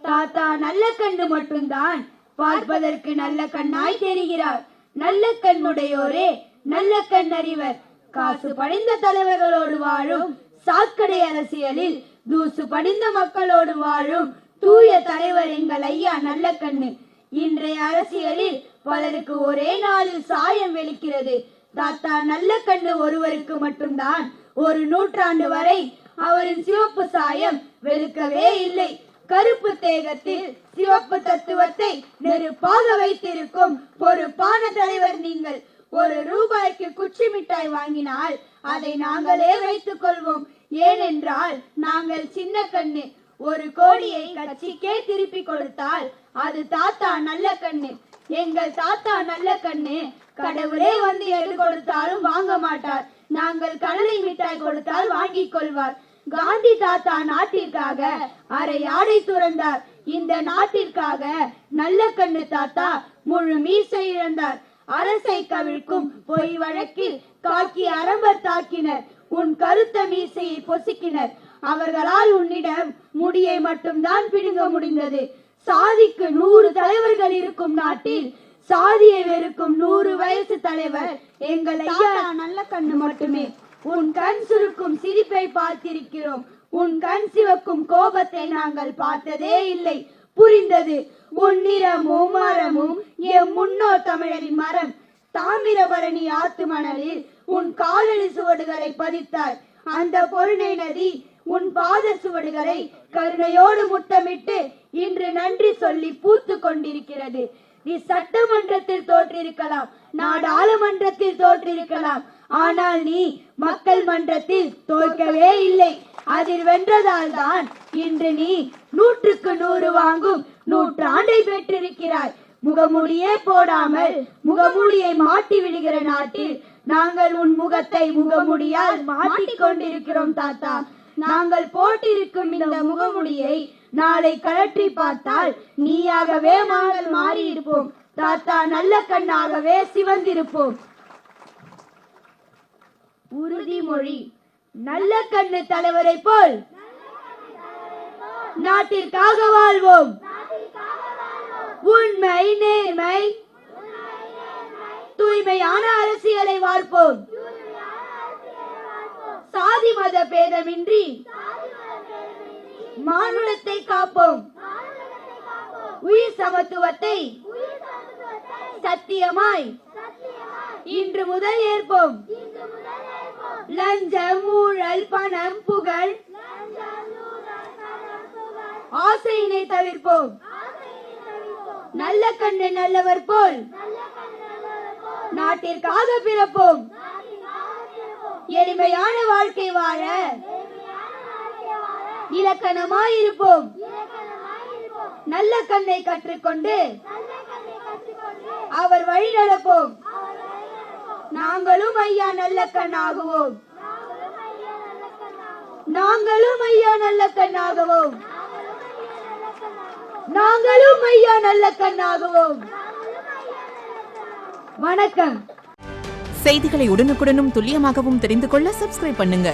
தாத்தா நல்ல கண்ணு மட்டும்தான் பார்ப்பதற்கு நல்ல கண்ணாய் தெரிகிறார். நல்ல கண்ணுடையோரே நல்ல கண்ணறிவர். காசு படிந்த தலைவர்களோடு வாழும் சாக்கடை அரசியலில் தூசு படிந்த மக்களோடு வாழும் தூய தலைவர் எங்கள் ஐயா நல்ல கண்ணு. இன்றைய அரசியலில் பலருக்கு ஒரே நாளில் சாயம் வெளிக்கிறது. தாத்தா நல்ல கண்ணு ஒருவருக்கு மட்டும்தான் ஒரு நூற்றாண்டு வரை அவரின் சிவப்பு சாயம் வெளுக்கவே இல்லை. கருப்பு தேகத்தில் சிவப்பு தத்துவத்தை நெருப்பாக வைத்திருக்கும் பொறுப்பான தலைவர் நீங்கள். ஒரு ரூபாய்க்கு குச்சி மிட்டாய் வாங்கினால் அதை நாங்களே வைத்துக் கொள்வோம். ஏனென்றால் நாங்கள் சின்ன கண்ணு. ஒரு கோடியை கட்சிக்கே திருப்பி கொடுத்தால் அது தாத்தா நல்ல கண்ணு. எங்கள் தாத்தா நல்ல கண்ணு கடவுளே வந்து எது கொடுத்தாலும் வாங்க மாட்டார். நாங்கள் கடலை மிட்டாய் கொடுத்தால் வாங்கிக் கொள்வார். காந்தி தாத்தா நாட்டிற்காக அரை ஆடை துறந்தார். இந்த நாட்டிற்காக நல்ல கண்ணு தாத்தா முழு மீசை இழந்தார். அரசை கவிழ்க்கும் பொய் வழக்கில் காக்கி அரம்பர் தாக்கினர். உன் கருத்த மீசையை பொசுக்கினர். அவர்களால் உன்னிடம் முடியை மட்டும்தான் பிடுங்க முடிந்தது. சாதிக்கு 100 தலைவர்கள் இருக்கும் நாட்டில் சாதியை வெறுக்கும் 100 வயசு தலைவர் எங்கள் ஐயா நல்ல கண்ணு மட்டுமே. உன் கண் சுருக்கும் சிரிப்பை பார்த்திருக்கிறோம். உன் கண் சிவக்கும் கோபத்தை நாங்கள் பார்த்ததே இல்லை. புரிந்தது. உன் நிறமும் மரமும் எம் முன்னோர் தமிழரின் மரம். தாமிரபரணி ஆத்து மணலில் உன் காலடி சுவடுகளை பதித்தாய். அந்த பொருணை நதி உன் பாத சுவடுகளை கருணையோடு முத்தமிட்டு இன்று நன்றி சொல்லி பூத்து கொண்டிருக்கிறது. நீ சட்டமன்றத்தில் தோற்றிருக்கலாம், நாடாளுமன்றத்தில் தோற்றிருக்கலாம், ஆனால் நீ மக்கள் மன்றத்தில் தோற்கவே இல்லை. அதில் வென்றதால் தான் இன்று நீ 100க்கு 100 வாங்கும் நூற்றாண்டை பெற்றிருக்கிறாய். முகமூடியே போடாமல் முகமூடியை மாட்டி விடுகிற நாட்டில் நாங்கள் உன் முகத்தை முகமூடியால் மாட்டிக் கொண்டிருக்கிறோம் தாத்தா. நாங்கள் போட்டிருக்கும் இந்த முகமூடியை நாளை கழற்றி பார்த்தால் நீயாகவே நாங்கள் மாறி இருப்போம். தாத்தா நல்ல கண்ணாகவே சிவந்திருப்போம். உறுதிமொழி. நல்ல கண்ணு தலைவரை போல் நாட்டிற்காக வாழ்வோம். உண்மை நேர்மை தூய்மையான அரசியலை வாழ்ப்போம். சாதி மத பேதமின்றி மானுடத்தை காப்போம். உயிர் சமத்துவத்தை சத்தியமாய் இன்று முதல் ஏற்போம். லஞ்சம் ஊழல் பணம் புகழ் ஆசையினை தவிர்ப்போம். நல்ல கண்ணு நல்லவர் போல் நாட்டிற்காக பிறப்போம். எளிமையான வாழ்க்கை வாழ இலக்கணமாயிருப்போம். நல்ல கண்ணை கற்றுக்கொண்டு அவர் வழி நடப்போம். நாங்களும் ஐயா நல்ல கண்ணாகுவோம். நாங்களும் ஐயா நல்ல கண்ணாகுவோம். நாங்களும் ஐயா நல்ல கண்ணாகுவோம். வணக்கம். செய்திகளை உடனுக்குடனும் துல்லியமாகவும் தெரிந்து கொள்ள சப்ஸ்கிரைப் பண்ணுங்க.